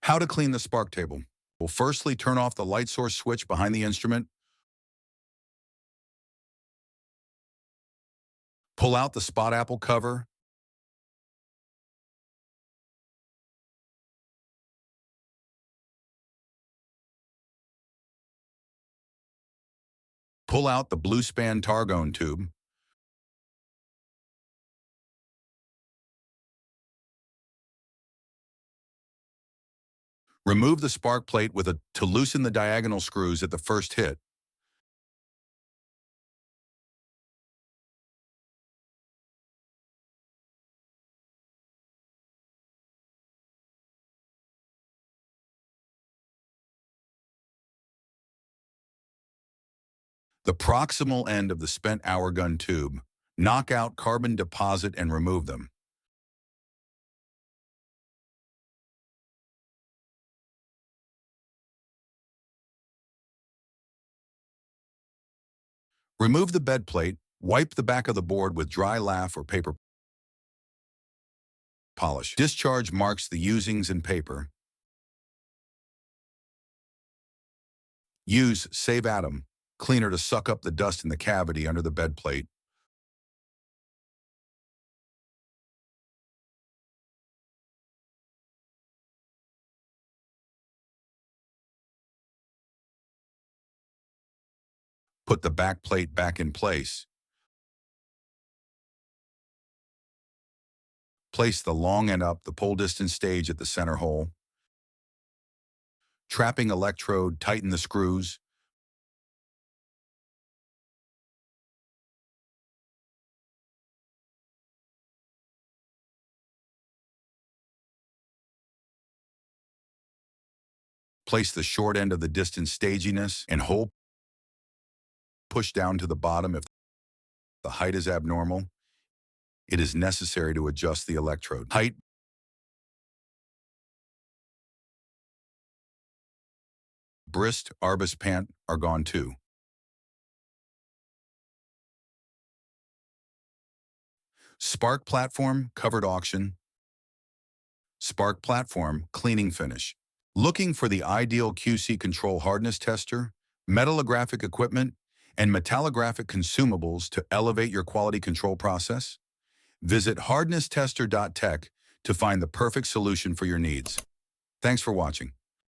How to clean the spark table. Well, firstly, turn off the light source switch behind the instrument. Pull out the spot apple cover. Pull out the blue span Targone tube. Remove the spark plate to loosen the diagonal screws at the first hit. The proximal end of the spent hour gun tube. Knock out carbon deposit and remove them. Remove the bed plate. Wipe the back of the board with dry lath or paper polish. Discharge marks the usings and paper. Use Save Atom cleaner to suck up the dust in the cavity under the bed plate. Put the back plate back in place. Place the long end up the pole distance stage at the center hole. Trapping electrode, tighten the screws. Place the short end of the distance staginess and hole. Push down to the bottom if the height is abnormal. It is necessary to adjust the electrode. Height. Brist, Arbus pant are gone too. Spark platform, covered auction. Spark platform, cleaning finish. Looking for the ideal QC control hardness tester, metallographic equipment, and metallographic consumables to elevate your quality control process? Visit hardnesstester.tech to find the perfect solution for your needs. Thanks for watching.